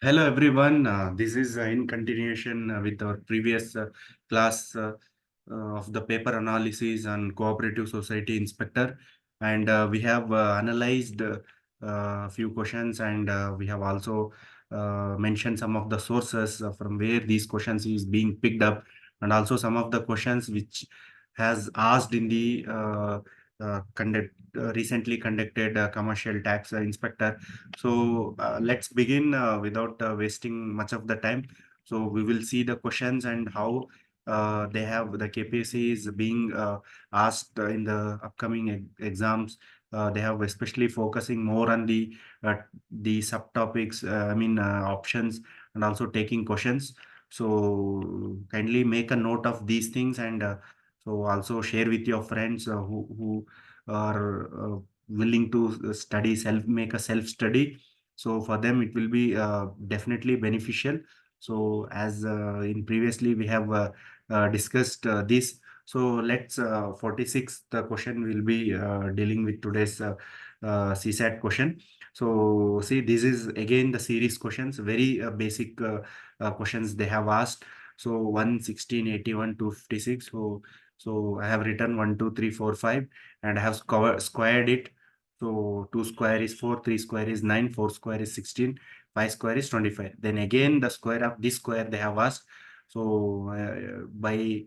Hello everyone. This is in continuation with our previous class of the paper analysis and cooperative society inspector, and we have analyzed a few questions, and we have also mentioned some of the sources from where these questions is being picked up, and also some of the questions which has asked in the recently conducted commercial tax inspector. So let's begin without wasting much of the time. So we will see the questions and how they have the KPSC is being asked in the upcoming exams. They have especially focusing more on the subtopics, options, and also taking questions. So kindly make a note of these things, and so also share with your friends who are willing to study make a self study. So for them it will be definitely beneficial. So as in previously we have discussed this, so let's 46th the question will be dealing with today's CSAT question. So see, this is again the series questions, very basic questions they have asked. So 116, 81, 256. So I have written 1 2 3 4 5, and I have squared it. So 2 square is 4, 3 square is 9, 4 square is 16, 5 square is 25. Then again the square of this square they have asked. So by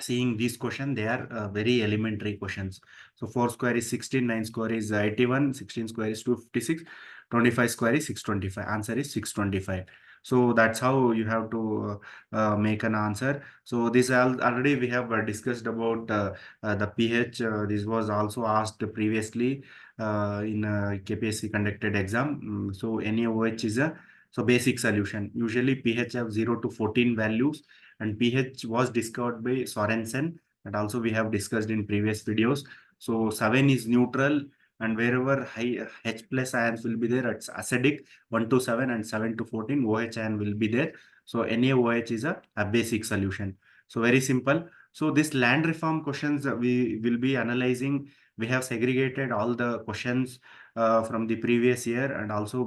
seeing this question, they are very elementary questions. So 4 square is 16, 9 square is 81, 16 square is 256, 25 square is 625. Answer is 625. So that's how you have to make an answer. So this already we have discussed about the pH. This was also asked previously in KPSC conducted exam. So NaOH is a basic solution. Usually pH have 0 to 14 values, and pH was discovered by Sorensen, and also we have discussed in previous videos. So 7 is neutral, and wherever high H plus ions will be there, it's acidic. 1 to 7 and 7 to 14 OH ion will be there. So NaOH is a basic solution. So very simple. So this land reform questions we will be analyzing. We have segregated all the questions from the previous year, and also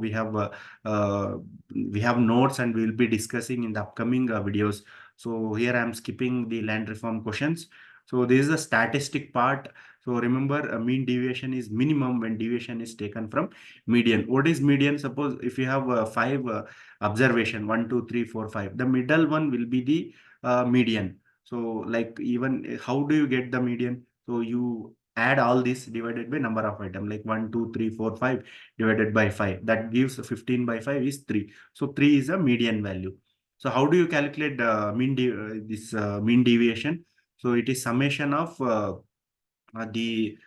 uh, we have notes, and we will be discussing in the upcoming videos. So here I am skipping the land reform questions. So this is a statistic part. So remember, a mean deviation is minimum when deviation is taken from median. What is median? Suppose if you have five observation, 1 2 3 4 5, the middle one will be the median. So like, even how do you get the median? So you add all this divided by number of items, like 1 2 3 4 5 divided by 5. That gives 15 by 5 is 3. So 3 is a median value. So how do you calculate mean deviation? So it is summation of these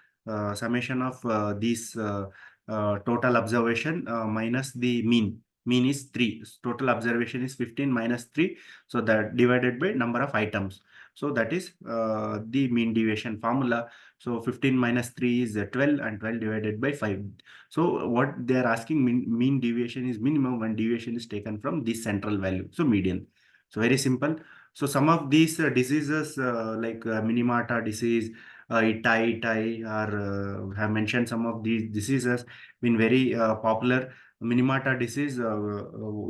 total observation minus the mean. Mean is 3. Total observation is 15 minus 3. So that divided by number of items. So that is the mean deviation formula. So 15 minus 3 is 12, and 12 divided by 5. So what they are asking, mean deviation is minimum when deviation is taken from this central value. So median. So very simple. So some of these diseases like Minimata disease, Itai, or have mentioned some of these diseases been very popular. Minimata disease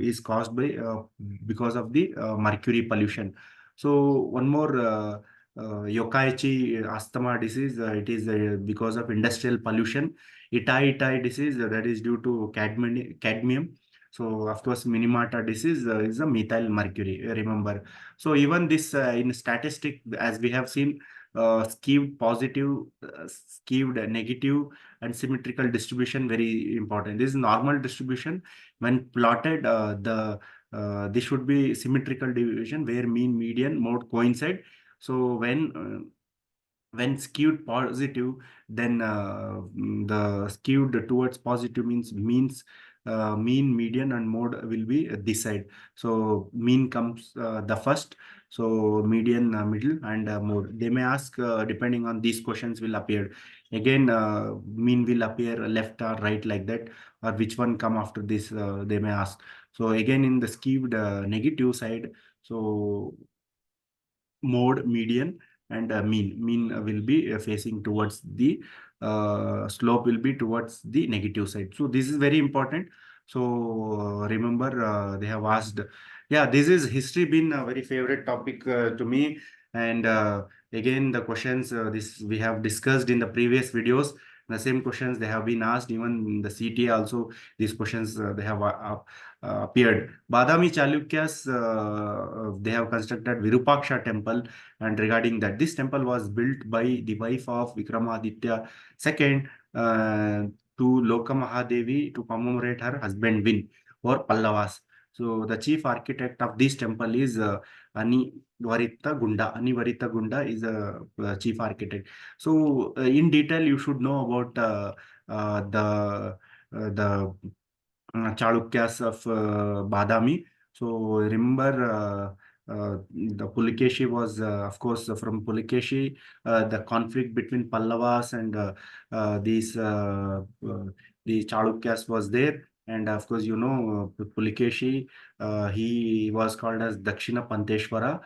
is caused by because of the mercury pollution. So one more Yokkaichi asthma disease, it is because of industrial pollution. Itai disease, that is due to cadmium. So of course, Minimata disease is a methyl mercury. Remember. So even this in statistic, as we have seen, skewed positive, skewed negative, and symmetrical distribution very important. This is normal distribution. When plotted, this should be symmetrical division where mean, median, mode coincide. So when skewed positive, then the skewed towards positive means mean, median, and mode will be this side. So mean comes the first, so median middle, and mode. They may ask depending on these questions will appear again. Mean will appear left or right, like that, or which one come after this, they may ask. So again, in the skewed negative side, so mode, median, and mean will be facing towards the slope will be towards the negative side. So this is very important. So remember, they have asked. Yeah, this is history been a very favorite topic to me. And again, the questions this we have discussed in the previous videos. The same questions they have been asked even in the CTA also. These questions they have appeared. Badami Chalukyas, they have constructed Virupaksha temple, and regarding that, this temple was built by the wife of Vikramaditya II to Lokamahadevi to commemorate her husband Vin or Pallavas. So the chief architect of this temple is Anivarita Gunda. Anivarita Gunda is a chief architect. So in detail, you should know about the Chalukyas of Badami. So remember, the Pulikeshi was, of course, from Pulikeshi, the conflict between Pallavas and the Chalukyas was there. And of course, you know, Pulikeshi, he was called as Dakshina Panteshwara.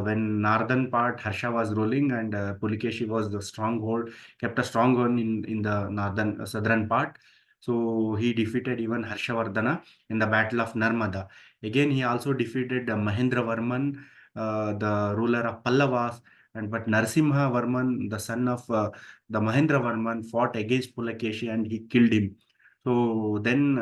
When northern part Harsha was ruling, and Pulikeshi was the stronghold, kept a stronghold in the northern southern part. So he defeated even Harshavardhana in the Battle of Narmada. Again, he also defeated Mahendra Varman, the ruler of Pallavas. And but Narasimha Varman, the son of the Mahendra Varman, fought against Pulakeshi and he killed him. So then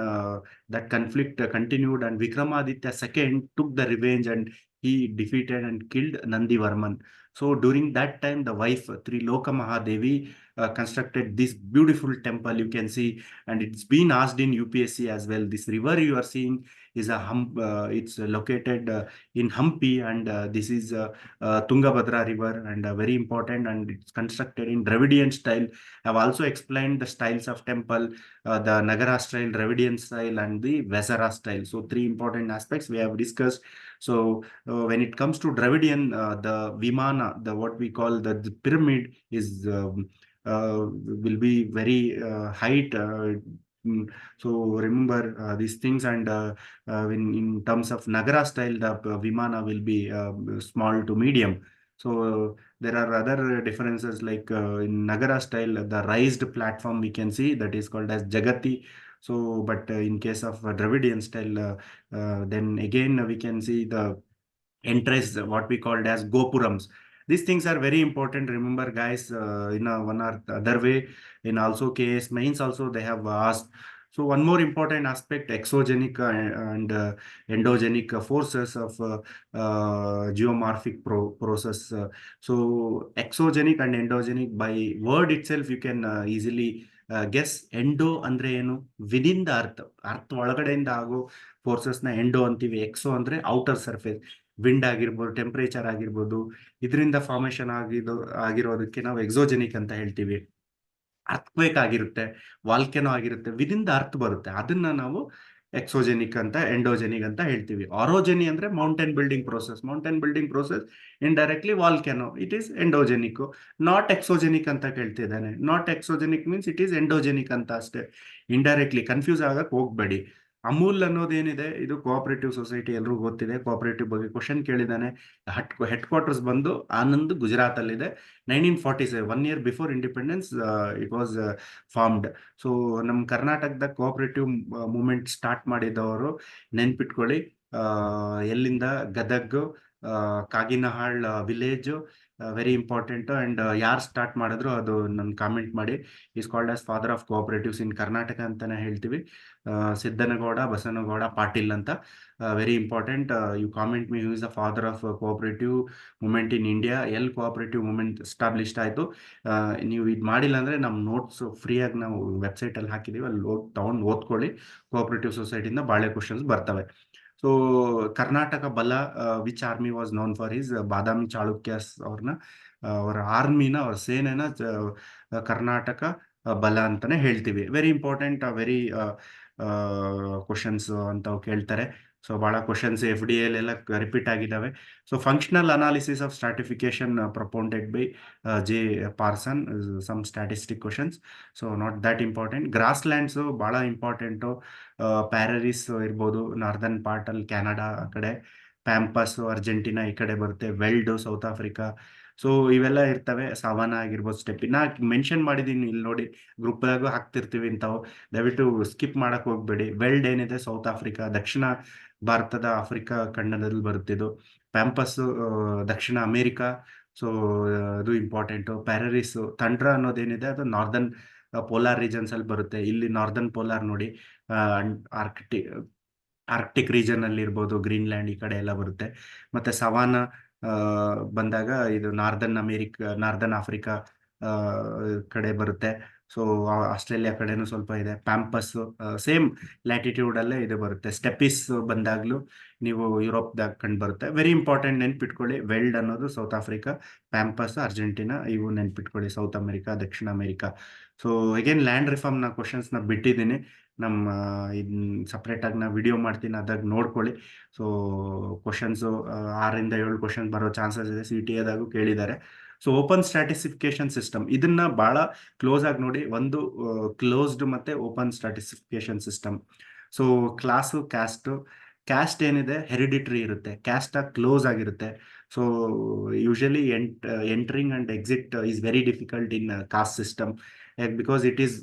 that conflict continued, and Vikramaditya II took the revenge and he defeated and killed Nandi Varman. So during that time, the wife Triloka Mahadevi constructed this beautiful temple. You can see, and it's been asked in UPSC as well. This river you are seeing is it's located in Hampi, and this is Tungabhadra river, and very important, and it's constructed in Dravidian style. I've also explained the styles of temple, the Nagara style, Dravidian style, and the Vesara style. So three important aspects we have discussed. So when it comes to Dravidian, the Vimana, the what we call the pyramid is will be very height. So remember these things, and in terms of Nagara style, the Vimana will be small to medium. So there are other differences like in Nagara style, the raised platform we can see that is called as Jagati. So, but in case of Dravidian style, then again we can see the entrance, what we called as gopurams. These things are very important. Remember, guys, in a one or the other way, in also case mains also they have asked. So one more important aspect, exogenic and endogenic forces of geomorphic process. So exogenic and endogenic, by word itself you can easily guess. Endo ಅಂದ್ರೆ ಏನು, within the earth, earth ಒಳಗಡೆಯಿಂದ ಆಗೋ forces ನ endo ಅಂತೀವಿ. Exo ಅಂದ್ರೆ outer surface, wind ಆಗಿರ್ಬೋದು, temperature ಆಗಿರ್ಬೋದು, ಇದರಿಂದ ಫಾರ್ಮೇಶನ್ ಆಗಿರೋದಕ್ಕೆ ನಾವು ಎಕ್ಸೋಜೆನಿಕ್ ಅಂತ ಹೇಳ್ತೀವಿ. ಅರ್ಥಕ್ವೇಕ್ ಆಗಿರುತ್ತೆ, ವಾಲ್ಕೆನೋ ಆಗಿರುತ್ತೆ, ವಿದಿನ್ ದ ಅರ್ತ್ ಬರುತ್ತೆ, ಅದನ್ನ ನಾವು ಎಕ್ಸೋಜೆನಿಕ್ ಅಂತ, ಎಂಡೋಜೆನಿಕ್ ಅಂತ ಹೇಳ್ತೀವಿ. ಆರೋಜೆನಿ ಅಂದ್ರೆ mountain building process. Mountain building process indirectly volcano, it is endogenic. Not exogenic ಅಂತ ಕೇಳ್ತಿದ್ದಾನೆ. Not exogenic means it is endogenic ಅಂತ ಅಷ್ಟೇ. ಇಂಡೈರೆಕ್ಟ್ಲಿ ಕನ್ಫ್ಯೂಸ್ ಆಗಕ್ ಹೋಗ್ಬೇಡಿ. ಅಮೂಲ್ ಅನ್ನೋದೇನಿದೆ, ಇದು ಕೋಆಪರೇಟಿವ್ ಸೊಸೈಟಿ, ಎಲ್ರಿಗೂ ಗೊತ್ತಿದೆ. ಕೋಆಪರೇಟಿವ್ ಬಗ್ಗೆ ಕ್ವಶನ್ ಕೇಳಿದ್ದಾನೆ. ಹೆಡ್ ಕ್ವಾರ್ಟರ್ಸ್ ಬಂದು ಆನಂದ್, ಗುಜರಾತ್ ಅಲ್ಲಿದೆ. 1947, 1 year before independence it was formed. So ನಮ್ಮ ಕರ್ನಾಟಕದ ಕೋಆಪರೇಟಿವ್ ಮೂವ್ಮೆಂಟ್ ಸ್ಟಾರ್ಟ್ ಮಾಡಿದವರು ನೆನ್ಪಿಟ್ಕೊಳ್ಳಿ. ಎಲ್ಲಿಂದ? Gadag, Kaginahal village, very important. And ಯಾರು ಸ್ಟಾರ್ಟ್ ಮಾಡಿದ್ರು ಅದು ನನ್ ಕಾಮೆಂಟ್ ಮಾಡಿ. Is called as father of cooperatives in Karnataka ಅಂತಾನೆ ಹೇಳ್ತೀವಿ. ಸಿದ್ದನಗೌಡ ಬಸನಗೌಡ ಪಾಟೀಲ್ ಅಂತ. Very important. You comment me, who is the father of cooperative movement in India, ಎಲ್ ಕೋಆಪರೇಟಿವ್ ಮೂವ್ಮೆಂಟ್ ಎಸ್ಟಾಬ್ಲಿಷ್ಡ್ ಆಯಿತು. ನೀವು ಇದು ಮಾಡಿಲ್ಲ ಅಂದರೆ ನಮ್ಮ ನೋಟ್ಸ್ ಫ್ರೀಯಾಗಿ ನಾವು ವೆಬ್ಸೈಟಲ್ಲಿ ಹಾಕಿದ್ದೀವಿ, ಅಲ್ಲಿ ತಗೊಂಡು ಓದ್ಕೊಳ್ಳಿ. ಕೋಆಪರೇಟಿವ್ ಸೊಸೈಟಿಯಿಂದ ಭಾಳ ಕ್ವಶನ್ಸ್ ಬರ್ತವೆ. So Karnataka Bala, which army was known for his, Badami Chalukyas ಅವ್ರನ್ನ, ಅವರ ಆರ್ಮಿನ, ಅವರ ಸೇನೆನ ಕರ್ನಾಟಕ ಬಲ ಅಂತಾನೆ ಹೇಳ್ತೀವಿ. ವೆರಿ ಇಂಪಾರ್ಟೆಂಟ್, ವೆರಿ ಕ್ವಶನ್ಸ್ ಅಂತ ಕೇಳ್ತಾರೆ. ಸೊ ಬಹಳ ಕ್ವಶನ್ಸ್ ಎಫ್ ಡಿ ಎಲ್ ಎಲ್ಲ ರಿಪೀಟ್ ಆಗಿದ್ದಾವೆ. So functional analysis of stratification propounded by J Parson, some statistic questions. So not that important. Grasslands ಬಹಳ ಇಂಪಾರ್ಟೆಂಟು. ಪ್ಯಾರರಿಸ್ ಇರ್ಬೋದು, ನಾರ್ದರ್ನ್ ಪಾರ್ಟ್ ಅಲ್ಲಿ, Canada ಆ ಕಡೆ. ಪ್ಯಾಂಪಸ್ ಅರ್ಜೆಂಟಿನಾ ಈ ಕಡೆ ಬರುತ್ತೆ. Weld south Africa. ಸೊ ಇವೆಲ್ಲ ಇರ್ತವೆ. ಸವಾನ ಆಗಿರ್ಬೋದು, ಸ್ಟೆಪ್ಪಿ ನಾ ಮೆನ್ಷನ್ ಮಾಡಿದ್ದೀನಿ ಇಲ್ಲಿ ನೋಡಿ, ಗ್ರೂಪ್ದಾಗೂ ಹಾಕ್ತಿರ್ತೀವಿ ಇಂಥವು, ದಯವಿಟ್ಟು ಸ್ಕಿಪ್ ಮಾಡಕ್ ಹೋಗ್ಬೇಡಿ. ವೆಲ್ಡ್ ಏನಿದೆ ಸೌತ್ ಆಫ್ರಿಕಾ, ದಕ್ಷಿಣ ಭಾರತದ ಆಫ್ರಿಕಾ ಖಂಡದಲ್ಲಿ ಬರುತ್ತಿದ್ದು. ಪ್ಯಾಂಪಸ್ ದಕ್ಷಿಣ ಅಮೇರಿಕಾ, ಸೊ ಅದು ಇಂಪಾರ್ಟೆಂಟು. ಪ್ಯಾರರಿಸ್ ತಂಡ್ರ ಅನ್ನೋದೇನಿದೆ ಅದು ನಾರ್ದರ್ನ್ ಪೋಲಾರ್ ರೀಜನ್ಸ್ ಅಲ್ಲಿ ಬರುತ್ತೆ. ಇಲ್ಲಿ ನಾರ್ದರ್ನ್ ಪೋಲಾರ್ ನೋಡಿ, ಆರ್ಕ್ಟಿ ಆರ್ಕ್ಟಿಕ್ ರೀಜನ್ ಅಲ್ಲಿ ಇರ್ಬೋದು, ಗ್ರೀನ್ಲ್ಯಾಂಡ್ ಈ ಕಡೆ ಎಲ್ಲ ಬರುತ್ತೆ. ಮತ್ತೆ ಸವಾನ ಬಂದಾಗ ಇದು ನಾರ್ದರ್ನ್ ಆಫ್ರಿಕಾ ಆ, ಕಡೆ ಬರುತ್ತೆ. ಸೊ ಆಸ್ಟ್ರೇಲಿಯಾ ಕಡೆನೂ ಸ್ವಲ್ಪ ಇದೆ. ಪ್ಯಾಂಪಸ್ ಸೇಮ್ ಲ್ಯಾಟಿಟ್ಯೂಡ್ ಅಲ್ಲೇ ಇದು ಬರುತ್ತೆ. ಸ್ಟೆಪಿಸ್ ಬಂದಾಗ್ಲೂ ನೀವು ಯುರೋಪ್ದಾಗ ಕಂಡು ಬರುತ್ತೆ. ವೆರಿ ಇಂಪಾರ್ಟೆಂಟ್, ನೆನ್ಪಿಟ್ಕೊಳ್ಳಿ. ವೆಲ್ಡ್ ಅನ್ನೋದು ಸೌತ್ ಆಫ್ರಿಕಾ, ಪ್ಯಾಂಪಸ್ ಅರ್ಜೆಂಟಿನಾ, ಇವು ನೆನ್ಪಿಟ್ಕೊಳ್ಳಿ. ಸೌತ್ ಅಮೆರಿಕಾ, ದಕ್ಷಿಣ America. So again land reform ನ ಕ್ವಶನ್ಸ್ ನ ಬಿಟ್ಟಿದ್ದೀನಿ. ನಮ್ಮ ಇದನ್ನ ಸಪ್ರೇಟ್ ಆಗಿ ನಾ ವಿಡಿಯೋ ಮಾಡ್ತೀನಿ, ಅದಾಗ ನೋಡ್ಕೊಳ್ಳಿ. ಸೊ ಕ್ವಶನ್ಸು 6 ಇಂದ 7 ಕ್ವಶನ್ ಬರೋ ಚಾನ್ಸಸ್ ಇದೆ. CTA ಕೇಳಿದ್ದಾರೆ. ಸೊ ಓಪನ್ ಸ್ಟ್ರಾಟಿಫಿಕೇಶನ್ ಸಿಸ್ಟಮ್ ಇದನ್ನ ಬಹಳ ಕ್ಲೋಸ್ ಆಗಿ ನೋಡಿ. ಒಂದು ಕ್ಲೋಸ್ಡ್ ಮತ್ತೆ open stratification system. So class, caste ಏನಿದೆ ಹೆರಿಡಿಟ್ರಿ ಇರುತ್ತೆ, ಕ್ಯಾಸ್ಟ್ ಕ್ಲೋಸ್ ಆಗಿರುತ್ತೆ. So usually entering and exit is very difficult in caste system, because it is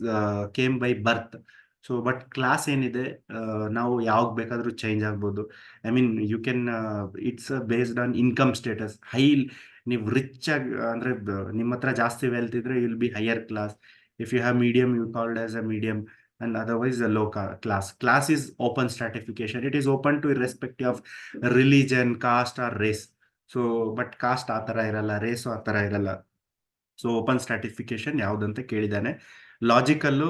came by birth. So but class ಏನಿದೆ ನಾವು ಯಾವಾಗ ಬೇಕಾದ್ರೂ ಚೇಂಜ್ ಆಗ್ಬೋದು. I mean you can, it's based on income status. ನೀವು rich ಆಗಿ ಅಂದ್ರೆ ನಿಮ್ಮ ಹತ್ರ ಜಾಸ್ತಿ ವೆಲ್ತ್ ಇದ್ರೆ will be higher class. If you have medium, you called as a medium, and otherwise a low class. Class is open stratification. It is open to irrespective of religion, caste or race. So but caste ಆ ಥರ ಇರಲ್ಲ, race ಆ ಥರ ಇರಲ್ಲ. So open stratification ಯಾವುದಂತ ಕೇಳಿದ್ದಾನೆ. ಲಾಜಿಕಲ್ಲು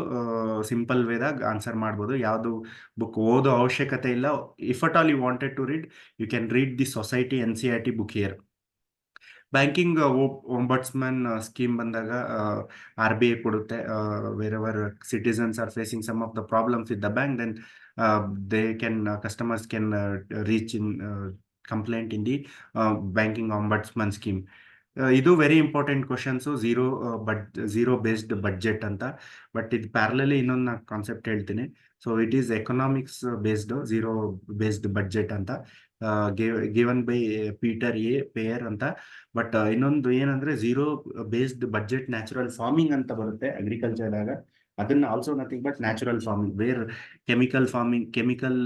simple ವೇದಾಗ answer ಮಾಡ್ಬೋದು. ಯಾವುದು book ಓದೋ ಅವಶ್ಯಕತೆ ಇಲ್ಲ. If at all you wanted to read, you can read the society NCERT book here. Banking ombudsman scheme ಬಂದಾಗ RBI ಕೊಡುತ್ತೆ. Wherever citizens are facing some of the problems with the bank, then customers can reach in complaint in the banking ombudsman scheme. ಇದು very important questions. Zero based budget ಅಂತ. But ಇದು parallelly ಇನ್ನೊಂದು concept ಹೇಳ್ತೀನಿ. So it is economics based, zero based budget ಅಂತ, given by Peter Payer ಅಂತ. But ಇನ್ನೊಂದು ಏನಂದ್ರೆ zero based budget natural farming ಅಂತ ಬರುತ್ತೆ ಅಗ್ರಿಕಲ್ಚರ್ದಾಗ. ಅದನ್ನ also nothing but natural farming, where chemical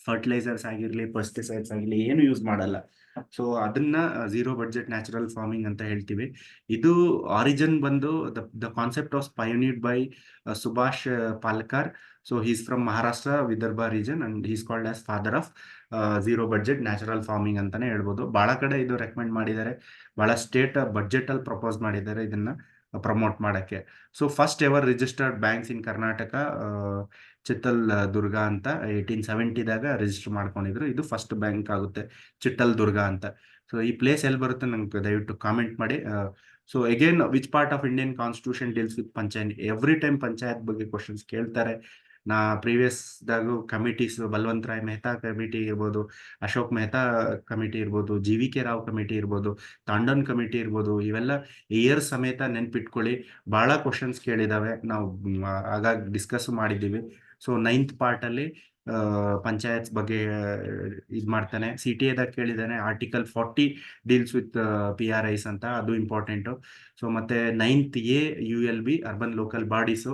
fertilizers ಆಗಿರ್ಲಿ, ಪೆಸ್ಟಿಸೈಡ್ಸ್ ಆಗಿರ್ಲಿ ಏನು ಯೂಸ್ ಮಾಡಲ್ಲ. ಸೊ ಅದನ್ನ ಝೀರೋ ಬಡ್ಜೆಟ್ ನ್ಯಾಚುರಲ್ ಫಾರ್ಮಿಂಗ್ ಅಂತ ಹೇಳ್ತೀವಿ. ಇದು ಆರಿಜಿನ್ ಬಂದು the concept was pioneered by Subhash Palkar. So he's from Maharashtra Vidarbha region and he's called as father of zero budget natural farming ಅಂತಾನೆ ಹೇಳ್ಬೋದು. ಬಹಳ ಕಡೆ ಇದು ರೆಕಮೆಂಡ್ ಮಾಡಿದ್ದಾರೆ, ಬಹಳ ಸ್ಟೇಟ್ ಬಡ್ಜೆಟ್ ಅಲ್ಲಿ ಪ್ರಪೋಸ್ ಮಾಡಿದ್ದಾರೆ ಇದನ್ನ ಪ್ರಮೋಟ್ ಮಾಡಕ್ಕೆ. So first ever registered banks in Karnataka Chitaldurga ಅಂತ 1870ದಾಗ ರಿಜಿಸ್ಟರ್ ಮಾಡ್ಕೊಂಡಿದ್ರು. ಇದು ಫಸ್ಟ್ ಬ್ಯಾಂಕ್ ಆಗುತ್ತೆ, ಚಿಟ್ಟಲ್ ದುರ್ಗ ಅಂತ. ಸೊ ಈ ಪ್ಲೇಸ್ ಎಲ್ಲಿ ಬರುತ್ತೆ ನಂಗೆ ದಯವಿಟ್ಟು ಕಾಮೆಂಟ್ ಮಾಡಿ. So again, which part of Indian constitution deals with panchayat? Every time panchayat ಬಗ್ಗೆ ಕ್ವಶನ್ಸ್ ಕೇಳ್ತಾರೆ. ನಾ ಪ್ರೀವಿಯಸ್ದಾಗೂ ಕಮಿಟೀಸ್, ಬಲ್ವಂತ್ ರಾಯ್ ಮೆಹ್ತಾ ಕಮಿಟಿ ಇರ್ಬೋದು, ಅಶೋಕ್ ಮೆಹ್ತಾ ಕಮಿಟಿ ಇರ್ಬೋದು, GVK ರಾವ್ ಕಮಿಟಿ ಇರ್ಬೋದು, ತಾಂಡನ್ ಕಮಿಟಿ ಇರ್ಬೋದು, ಇವೆಲ್ಲ ಇಯರ್ ಸಮೇತ ನೆನ್ಪಿಟ್ಕೊಳ್ಳಿ. ಬಹಳ ಕ್ವಶನ್ಸ್ ಕೇಳಿದಾವೆ, ನಾವು ಆಗಾಗ ಡಿಸ್ಕಸ್ ಮಾಡಿದ್ದೀವಿ. ಸೊ 9th ಪಾರ್ಟ್ ಅಲ್ಲಿ ಪಂಚಾಯತ್ಸ್ ಬಗ್ಗೆ ಇದು ಮಾಡ್ತಾನೆ. CTA ಕೇಳಿದ್ದಾನೆ. ಆರ್ಟಿಕಲ್ 40 ಡೀಲ್ಸ್ ವಿತ್ PRIs ಅಂತ, ಅದು ಇಂಪಾರ್ಟೆಂಟು. ಸೊ ಮತ್ತೆ 9th A ULB urban local bodies,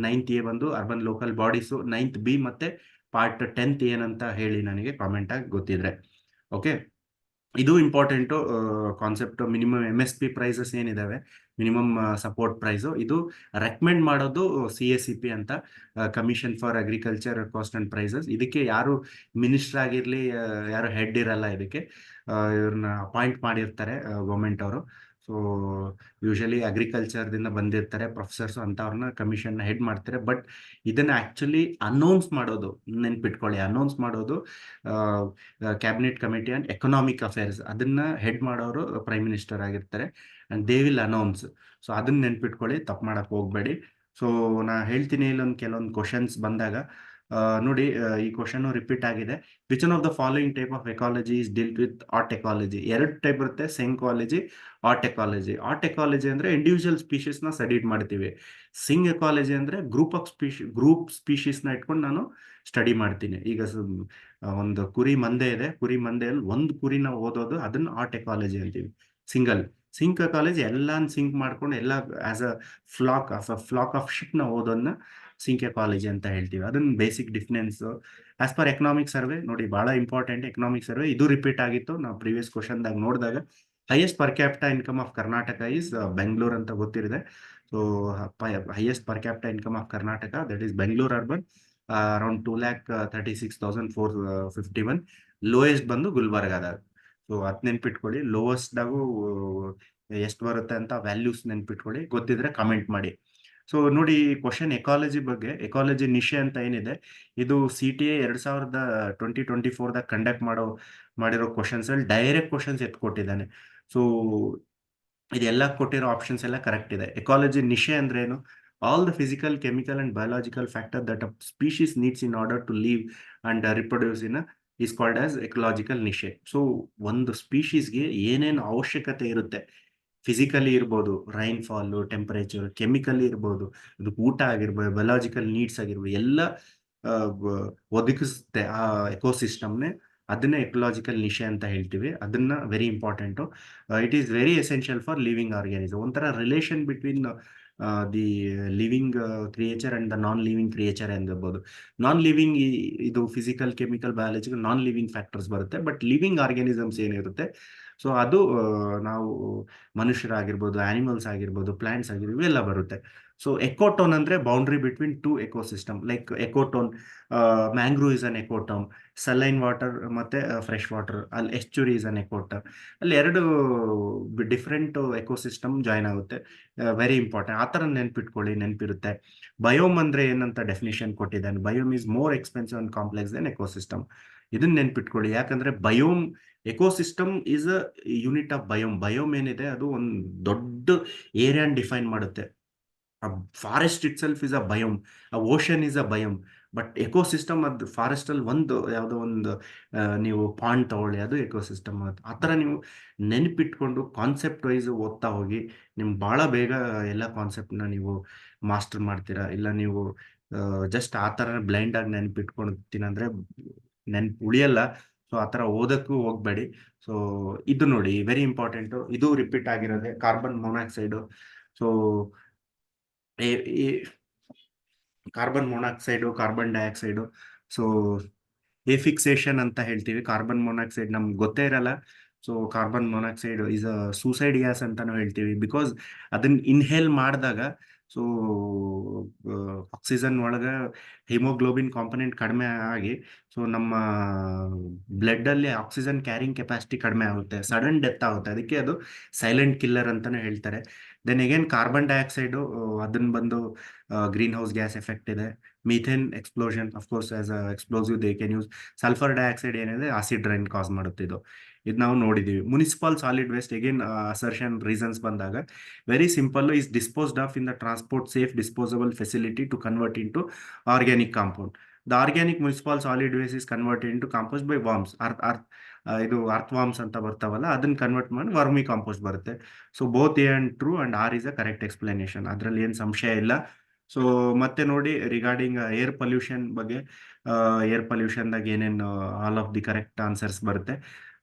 9th A ಬಂದು urban local bodies, 9th B ಮತ್ತೆ ಪಾರ್ಟ್ 10th ಏನಂತ ಹೇಳಿ ನನಗೆ ಕಾಮೆಂಟ್ ಆಗಿ ಗೊತ್ತಿದ್ರೆ. ಓಕೆ, ಇದು important concept. Minimum MSP prices ಏನಿದಾವೆ, ಮಿನಿಮಮ್ ಸಪೋರ್ಟ್ ಪ್ರೈಸು, ಇದು ರೆಕಮೆಂಡ್ ಮಾಡೋದು CACP ಅಂತ, commission for agriculture cost and prices. ಇದಕ್ಕೆ ಯಾರು ಮಿನಿಸ್ಟರ್ ಆಗಿರ್ಲಿ, ಯಾರು ಹೆಡ್ ಇರಲ್ಲ ಇದಕ್ಕೆ, ಇವ್ರನ್ನ ಅಪಾಯಿಂಟ್ ಮಾಡಿರ್ತಾರೆ ಗೌರ್ಮೆಂಟ್ ಅವರು. ಸೊ ಯೂಶಲಿ ಅಗ್ರಿಕಲ್ಚರ್ದಿಂದ ಬಂದಿರ್ತಾರೆ ಪ್ರೊಫೆಸರ್ಸ್ ಅಂತ, ಅವ್ರನ್ನ ಕಮಿಷನ್ ಹೆಡ್ ಮಾಡ್ತಾರೆ. ಬಟ್ ಇದನ್ನ ಆಕ್ಚುಲಿ ಅನೌನ್ಸ್ ಮಾಡೋದು, ನೆನ್ಪಿಟ್ಕೊಳ್ಳಿ, ಅನೌನ್ಸ್ ಮಾಡೋದು cabinet committee and economic affairs. ಅದನ್ನ ಹೆಡ್ ಮಾಡೋರು ಪ್ರೈಮ್ ಮಿನಿಸ್ಟರ್ ಆಗಿರ್ತಾರೆ, and they will announce. So ಅದನ್ನ ನೆನ್ಪಿಟ್ಕೊಳ್ಳಿ, ತಪ್ಪು ಮಾಡಕ್ ಹೋಗ್ಬೇಡಿ. ಸೊ ನಾ ಹೇಳ್ತೀನಿ, ಇಲ್ಲೊಂದು ಕೆಲವೊಂದು ಕ್ವಶನ್ಸ್ ಬಂದಾಗ ನೋಡಿ, ಈ ಕ್ವಶನ್ ರಿಪೀಟ್ ಆಗಿದೆ. Which one of the following type of ecology is dealt with autecology? 2 type ಬರುತ್ತೆ, synecology, autecology. Autecology ಅಂದ್ರೆ ಇಂಡಿವಿಜುವಲ್ ಸ್ಪೀಶೀಸ್ ನ ಸ್ಟಡಿ ಮಾಡ್ತೀವಿ. ಸಿಂಗ್ ಎಕಾಲಜಿ ಅಂದ್ರೆ ಗ್ರೂಪ್ ಸ್ಪೀಶೀಸ್ ನ ಇಟ್ಕೊಂಡು ನಾನು ಸ್ಟಡಿ ಮಾಡ್ತೀನಿ. ಈಗ ಒಂದು ಕುರಿ ಮಂದೆ ಇದೆ, ಕುರಿ ಮಂದೆಯಲ್ಲಿ ಒಂದು ಕುರಿನ ಓದೋದು, ಅದನ್ನ ಆಟ್ ಎಕಾಲಜಿ ಅಂತೀವಿ, ಸಿಂಗಲ್. ಸಿಂಕ್ ಕಾಲೇಜ್ ಎಲ್ಲಾನು ಸಿಂಕ್ ಮಾಡ್ಕೊಂಡು ಎಲ್ಲ as a flock of sheep ನ ಓದೋದನ್ನ ಸಿಂಕ್ ಕಾಲೇಜ್ ಅಂತ ಹೇಳ್ತೀವಿ. ಅದನ್ನ basic difference. As per economic survey ನೋಡಿ, ಬಹಳ ಇಂಪಾರ್ಟೆಂಟ್ ಎಕನಾಮಿಕ್ ಸರ್ವೆ. ಇದು ರಿಪೀಟ್ ಆಗಿತ್ತು ನಾವು ಪ್ರೀವಿಯಸ್ ಕ್ವಶನ್ ದಾಗ ನೋಡಿದಾಗ. Highest per capita income of Karnataka is Bengaluru ಅಂತ ಗೊತ್ತಿರಿದೆ. So highest per capita income of Karnataka, that is Bengaluru urban, around 2,36,451. Lowest ಬಂದು ಗುಲ್ಬರ್ಗಾದಾಗ. ಸೊ ಅದ್ ನೆನ್ಪಿಟ್ಕೊಳ್ಳಿ. ಲೋಯೆಸ್ಟ್ ದಾಗು ಎಷ್ಟು ಬರುತ್ತೆ ಅಂತ ವ್ಯಾಲ್ಯೂಸ್ ನೆನ್ಪಿಟ್ಕೊಳ್ಳಿ. ಗೊತ್ತಿದ್ರೆ ಕಮೆಂಟ್ ಮಾಡಿ. ಸೊ ನೋಡಿ, ಕ್ವಶನ್ ಎಕಾಲಜಿ ಬಗ್ಗೆ, ಎಕಾಲಜಿ ನಿಶೆ ಅಂತ ಏನಿದೆ, ಇದು CTA 2024 ದಾಗ ಕಂಡಕ್ಟ್ ಮಾಡಿರೋ ಕ್ವಶನ್ಸ್ ಅಲ್ಲಿ ಡೈರೆಕ್ಟ್ ಕ್ವಶನ್ಸ್ ಎತ್ಕೊಟ್ಟಿದ್ದಾನೆ. ಸೊ ಇದೆಲ್ಲ ಕೊಟ್ಟಿರೋ ಆಪ್ಷನ್ಸ್ ಎಲ್ಲ ಕರೆಕ್ಟ್ ಇದೆ. ಎಕಾಲಜಿ ನಿಶೆ ಅಂದ್ರೆ ಏನು? All the physical, chemical and biological factor that a species needs in order to live and reproduce in is called as ecological niche. So ಒಂದು ಸ್ಪೀಶೀಸ್ಗೆ ಏನೇನು ಅವಶ್ಯಕತೆ ಇರುತ್ತೆ, ಫಿಸಿಕಲಿ ಇರ್ಬೋದು, ರೈನ್ ಫಾಲು, ಟೆಂಪರೇಚರ್, ಕೆಮಿಕಲಿ ಇರ್ಬೋದು, ಅದಕ್ಕೆ ಊಟ ಆಗಿರ್ಬೋದು, ಬಯೋಲಾಜಿಕಲ್ ನೀಡ್ಸ್ ಆಗಿರ್ಬೋದು, ಎಲ್ಲ ಒದಗಿಸುತ್ತೆ ಆ ಎಕೋಸಿಸ್ಟಮ್ನೆ. ಅದನ್ನೇ ಎಕಲಾಜಿಕಲ್ ನಿಶೆ ಅಂತ ಹೇಳ್ತೀವಿ. ಅದನ್ನ very important. It is very essential for living organism. ಒಂಥರ relation between the living creature and the non living creature ಎಂದಿರ್ಬೋದು. ನಾನ್ ಲಿವಿಂಗ್ ಇದು physical, chemical, biological non living factors ಬರುತ್ತೆ. ಬಟ್ ಲಿವಿಂಗ್ ಆರ್ಗ್ಯಾನಿಸಮ್ಸ್ ಏನಿರುತ್ತೆ, so ಅದು ನಾವು ಮನುಷ್ಯರಾಗಿರ್ಬೋದು, animals ಆಗಿರ್ಬೋದು, plants ಆಗಿರ್ಬೋದು, ಇವೆಲ್ಲ ಬರುತ್ತೆ. ಸೊ ಎಕೋಟೋನ್ ಅಂದ್ರೆ boundary between two ecosystem. Like ecotone, mangrove is an ecotone, saline water ಮತ್ತೆ ಫ್ರೆಶ್ ವಾಟರ್, ಅಲ್ಲಿ ಎಸ್ಚುರಿ ಇಸ್ ಅನ್ ಎಕೋಟರ್. ಅಲ್ಲಿ ಎರಡು ಡಿಫ್ರೆಂಟ್ ಎಕೋಸಿಸ್ಟಮ್ ಜಾಯ್ನ್ ಆಗುತ್ತೆ. Very important. ಆ ಥರ ನೆನ್ಪಿಟ್ಕೊಳ್ಳಿ, ನೆನಪಿರುತ್ತೆ. ಬಯೋಮ್ ಅಂದ್ರೆ ಏನಂತ ಡೆಫಿನೇಷನ್ ಕೊಟ್ಟಿದ್ದಾನೆ. Biome is more expensive and complex than ecosystem. ಇದನ್ನ ನೆನ್ಪಿಟ್ಕೊಳ್ಳಿ. ಯಾಕಂದ್ರೆ biome, ecosystem is a unit of biome. Biome ಏನಿದೆ ಅದು ಒಂದು ದೊಡ್ಡ ಏರಿಯಾನ್ ಡಿಫೈನ್ ಮಾಡುತ್ತೆ. Forest it self is a biome, ocean is a biome. But ecosystem, ಅದು ಫಾರೆಸ್ಟ್ ಅಲ್ಲಿ ಒಂದು ಯಾವುದೋ ಒಂದು ನೀವು ಪಾಂಡ್ ತಗೊಳ್ಳಿ, ಅದು ಎಕೋಸಿಸ್ಟಮ್. ಆ ಥರ ನೀವು ನೆನಪಿಟ್ಕೊಂಡು ಕಾನ್ಸೆಪ್ಟ್ ವೈಸ್ ಓದ್ತಾ ಹೋಗಿ, ನಿಮ್ಗೆ ಭಾಳ ಬೇಗ ಎಲ್ಲ ಕಾನ್ಸೆಪ್ಟ್ನ ನೀವು ಮಾಸ್ಟರ್ ಮಾಡ್ತೀರಾ. ಇಲ್ಲ ನೀವು ಜಸ್ಟ್ ಆ ಥರ ಬ್ಲೈಂಡ್ ಆಗಿ ನೆನಪಿಟ್ಕೊಳ್ತೀನಂದ್ರೆ ನೆನ್ಪು ಉಳಿಯಲ್ಲ. ಸೊ ಆ ಥರ ಓದಕ್ಕೂ ಹೋಗ್ಬೇಡಿ. ಸೊ ಇದು ನೋಡಿ ವೆರಿ ಇಂಪಾರ್ಟೆಂಟು. ಇದು ರಿಪೀಟ್ ಆಗಿರೋದೆ ಕಾರ್ಬನ್ ಮೊನಾಕ್ಸೈಡು. ಸೊ ಈ carbon monoxide, carbon dioxide. So asphyxiation ಅಂತ ಹೇಳ್ತೀವಿ. ಕಾರ್ಬನ್ ಮೊನಾಕ್ಸೈಡ್ ನಮ್ಗೆ ಗೊತ್ತೇ ಇರಲ್ಲ. So carbon monoxide is a suicide gas ಅಂತಾನು ಹೇಳ್ತೀವಿ. ಬಿಕಾಸ್ ಅದನ್ನ ಇನ್ಹೇಲ್ ಮಾಡಿದಾಗ, ಸೊ ಆಕ್ಸಿಜನ್ ಒಳಗೆ ಹಿಮೋಗ್ಲೋಬಿನ್ ಕಾಂಪೊನೆಂಟ್ ಕಡಿಮೆ ಆಗಿ, ಸೊ ನಮ್ಮ ಬ್ಲಡ್ ಅಲ್ಲಿ ಆಕ್ಸಿಜನ್ ಕ್ಯಾರಿಂಗ್ ಕೆಪಾಸಿಟಿ ಕಡಿಮೆ ಆಗುತ್ತೆ, ಸಡನ್ ಡೆತ್ ಆಗುತ್ತೆ. ಅದಕ್ಕೆ ಅದು ಸೈಲೆಂಟ್ ಕಿಲ್ಲರ್ ಅಂತಾನು ಹೇಳ್ತಾರೆ. ದೆನ್ ಅಗೇನ್ ಕಾರ್ಬನ್ ಡೈಆಕ್ಸೈಡು, ಅದನ್ನ ಬಂದು ಗ್ರೀನ್ ಹೌಸ್ ಗ್ಯಾಸ್ ಎಫೆಕ್ಟ್ ಇದೆ. Methane explosion, of course as a explosive they can use. Sulphur dioxide ಏನಿದೆ ಆಸಿಡ್ ರೈನ್ ಕಾಸ್ ಮಾಡುತ್ತೆ. ಇದು ನಾವು ನೋಡಿದೀವಿ. Municipal solid waste again assertion reasons ಬಂದಾಗ very simple, is disposed of in the transport safe disposable facility to convert into organic compound. The organic municipal solid waste is converted into compost by worms. ಇದು earthworms ಅಂತ ಬರ್ತಾವಲ್ಲ, ಅದನ್ನ convert ಮಾಡಿ vermicompost ಬರುತ್ತೆ. So both A and true and R is a correct explanation. ಅದ್ರಲ್ಲಿ ಏನು ಸಂಶಯ ಇಲ್ಲ. ಸೊ ಮತ್ತೆ ನೋಡಿ, ರಿಗಾರ್ಡಿಂಗ್ ಏರ್ ಪೊಲ್ಯೂಷನ್ ಬಗ್ಗೆ, ಏರ್ ಪೊಲ್ಯೂಷನ್ದಾಗ ಏನೇನು all of the correct answers ಬರುತ್ತೆ.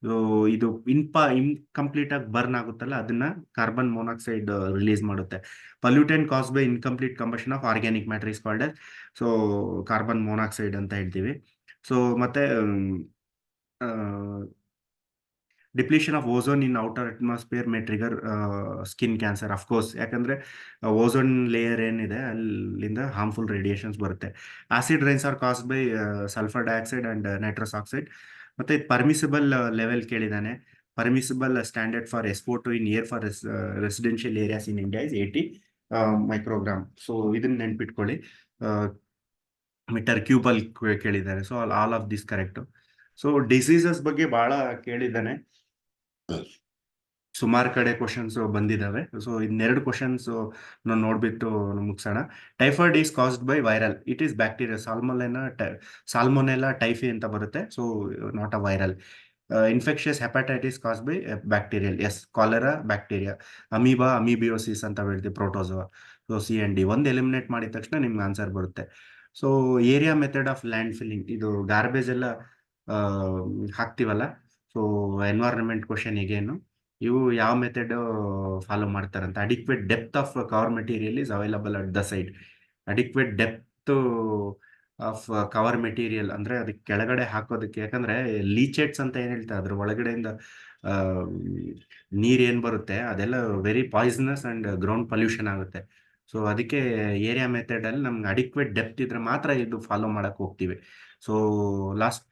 ಸೊ ಇದು ಇನ್ಕಂಪ್ಲೀಟ್ ಆಗಿ ಬರ್ನ್ ಆಗುತ್ತಲ್ಲ, ಅದನ್ನ ಕಾರ್ಬನ್ ಮೊನಾಕ್ಸೈಡ್ ರಿಲೀಸ್ ಮಾಡುತ್ತೆ. Pollutant cause by incomplete combustion of organic matter is called so carbon monoxide ಅಂತ ಹೇಳ್ತೀವಿ. ಸೊ ಮತ್ತೆ depletion of ozone in outer atmosphere May trigger skin cancer. Of course, ಯಾಕಂದ್ರೆ ಓಝೋನ್ ಲೇಯರ್ ಏನಿದೆ ಅಲ್ಲಿಂದ ಹಾರ್ಮ್ಫುಲ್ ರೇಡಿಯೇಷನ್ಸ್ ಬರುತ್ತೆ. Acid rains are caused by sulphur dioxide and nitrous oxide. ಮತ್ತೆ permissible level ಕೇಳಿದಾನೆ. Permissible standard for S O two in air for residential areas in India is 80 microgram. So ಇದನ್ನ ನೆನ್ಪಿಟ್ಕೊಳ್ಳಿ. Metre cube ಅಲ್ಲಿ ಕೇಳಿದ್ದಾರೆ. So all of this correct. So diseases ಬಗ್ಗೆ ಬಹಳ ಕೇಳಿದ್ದಾನೆ. ಸುಮಾರು ಕಡೆ ಕ್ವಶನ್ಸ್ ಬಂದಿದ್ದಾವೆ. ಸೊ ಇನ್ನೆರಡು ಕ್ವಶನ್ಸ್ ನಾವು ನೋಡ್ಬಿಟ್ಟು ಮುಗಿಸೋಣ. Typhoid is caused by viral, it is bacteria. Salmonella typhi ಅಂತ ಬರುತ್ತೆ. So not a viral. Infectious hepatitis cause by bacterial. Yes, cholera bacteria. Amoeba, amoebiosis ಅಂತ ಹೇಳ್ತೀವಿ, ಪ್ರೋಟೋಜೋವಾ. ಸೊ C&D ಒಂದು ಎಲಿಮಿನೇಟ್ ಮಾಡಿದ ತಕ್ಷಣ ನಿಮ್ಗೆ ಆನ್ಸರ್ ಬರುತ್ತೆ. So area method of land filling, ಇದು ಗಾರ್ಬೇಜ್ ಎಲ್ಲ ಹಾಕ್ತಿವಲ್ಲ. ಸೊ ಎನ್ವೈರನ್ಮೆಂಟ್ ಕ್ವಶನ್ ಈಗೇನು. ಇವು ಯಾವ ಮೆಥಡ್ ಫಾಲೋ ಮಾಡ್ತಾರಂತ. Adequate depth of cover material is available at the side. Adequate depth of cover material ಅಂದ್ರೆ ಅದಕ್ಕೆ ಕೆಳಗಡೆ ಹಾಕೋದಕ್ಕೆ, ಯಾಕಂದ್ರೆ ಲೀಚೆಟ್ಸ್ ಅಂತ ಏನ್ ಹೇಳ್ತಾರೆ ಅದ್ರ ಒಳಗಡೆಯಿಂದ ಆ, ನೀರ್ ಏನ್ ಬರುತ್ತೆ ಅದೆಲ್ಲ very poisonous and ground pollution ಆಗುತ್ತೆ. ಸೊ ಅದಕ್ಕೆ ಏರಿಯಾ ಮೆಥಡ್ ಅಲ್ಲಿ ನಮ್ಗೆ ಅಡಿಕ್ವೇಟ್ ಡೆಪ್ತ್ ಇದ್ರೆ ಮಾತ್ರ ಇದು ಫಾಲೋ ಮಾಡಕ್ ಹೋಗ್ತೀವಿ. So last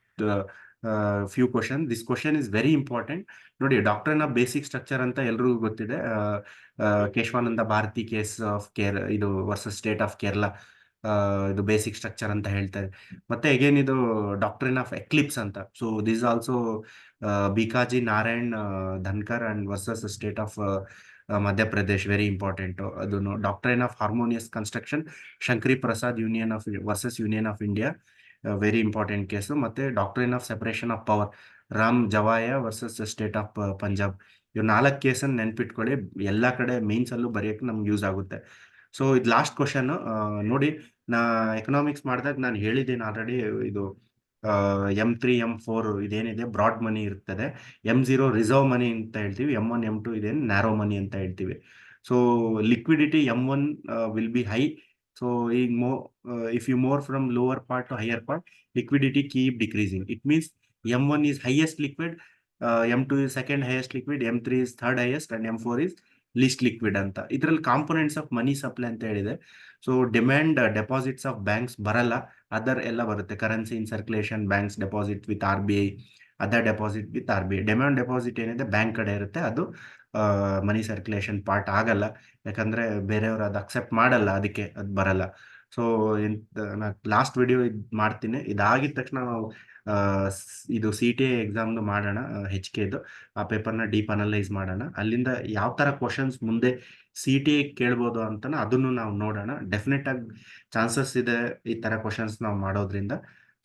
few question, this question is very important. ನೋಡಿ, ಡಾಕ್ಟ್ರಿನ್ ಆಫ್ ಬೇಸಿಕ್ ಸ್ಟ್ರಕ್ಚರ್ ಅಂತ ಎಲ್ರಿಗೂ ಗೊತ್ತಿದೆ. Keshavananda Bharati case of care ಇದು ವರ್ಸಸ್ ಸ್ಟೇಟ್ ಆಫ್ ಕೇರಳ, ಇದು ಬೇಸಿಕ್ ಸ್ಟ್ರಕ್ಚರ್ ಅಂತ ಹೇಳ್ತಾರೆ. ಮತ್ತೆ ಅಗೇನ್ ಇದು ಡಾಕ್ಟ್ರಿನ್ ಆಫ್ ಎಕ್ಲಿಪ್ಸ್ ಅಂತ. So this also Bikaji Narayan Dhankhar and versus state of Madhya Pradesh, very important. ಅದು doctrine of harmonious construction, Shankari Prasad union of versus union of India, very important case. ಮತ್ತೆ doctrine of separation of power, Ram Jawaya versus state of Punjab. ಇವ್ 4 ಕೇಸನ್ನು ನೆನ್ಪಿಟ್ಕೊಳ್ಳಿ, ಎಲ್ಲಾ ಕಡೆ mains ಅಲ್ಲೂ ಬರೆಯಕ್ಕೆ ನಮ್ಗೆ use ಆಗುತ್ತೆ. ಸೊ ಇದು ಲಾಸ್ಟ್ ಕ್ವಶನ್. ನೋಡಿ, ನಾ ಎಕನಾಮಿಕ್ಸ್ ಮಾಡಿದಾಗ ನಾನು ಹೇಳಿದ್ದೀನಿ ಆಲ್ರೆಡಿ, ಇದು M3 M4 ಇದೇನಿದೆ ಬ್ರಾಡ್ ಮನಿ ಇರ್ತದೆ, M0 ರಿಸರ್ವ್ ಮನಿ ಅಂತ ಹೇಳ್ತೀವಿ, M1 M2 ಇದೇನು ನ್ಯಾರೋ ಮನಿ ಅಂತ ಹೇಳ್ತೀವಿ. So liquidity M1 will be high. So ಈಗ if you move from lower part to higher part, liquidity keep decreasing. It means M1 is highest liquid, M2 is second highest liquid, M3 is third highest, and M4 is least liquid ಅಂತ. ಇದರಲ್ಲಿ components of money supply ಅಂತ ಹೇಳಿದೆ. So demand deposits of banks ಬರಲ್ಲ, other ಎಲ್ಲ ಬರುತ್ತೆ. Currency in circulation, banks deposit with RBI, other deposit with RBI. Demand deposit ಏನಿದೆ bank ಕಡೆ ಇರುತ್ತೆ, ಅದು ಮನಿ ಸರ್ಕ್ಯುಲೇಷನ್ ಪಾರ್ಟ್ ಆಗಲ್ಲ, ಯಾಕಂದ್ರೆ ಬೇರೆಯವರು ಅದು ಅಕ್ಸೆಪ್ಟ್ ಮಾಡಲ್ಲ, ಅದಕ್ಕೆ ಅದು ಬರಲ್ಲ. ಸೊ ನಾ ಲಾಸ್ಟ್ ವಿಡಿಯೋ ಇದು ಮಾಡ್ತೀನಿ. ಇದಾಗಿದ ತಕ್ಷಣ ನಾವು ಇದು CTI ಎಕ್ಸಾಮ್ದು ಮಾಡೋಣ, HKದು ಆ ಪೇಪರ್ನ ಡೀಪ್ ಅನಲೈಸ್ ಮಾಡೋಣ. ಅಲ್ಲಿಂದ ಯಾವ ತರ ಕ್ವಶನ್ಸ್ ಮುಂದೆ CTI ಕೇಳ್ಬೋದು ಅಂತ ಅದನ್ನು ನಾವು ನೋಡೋಣ. ಡೆಫಿನೆಟ್ ಆಗಿ ಚಾನ್ಸಸ್ ಇದೆ ಈ ತರ ಕ್ವಶನ್ಸ್ ನಾವು ಮಾಡೋದ್ರಿಂದ.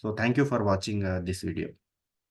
So thank you for watching this video.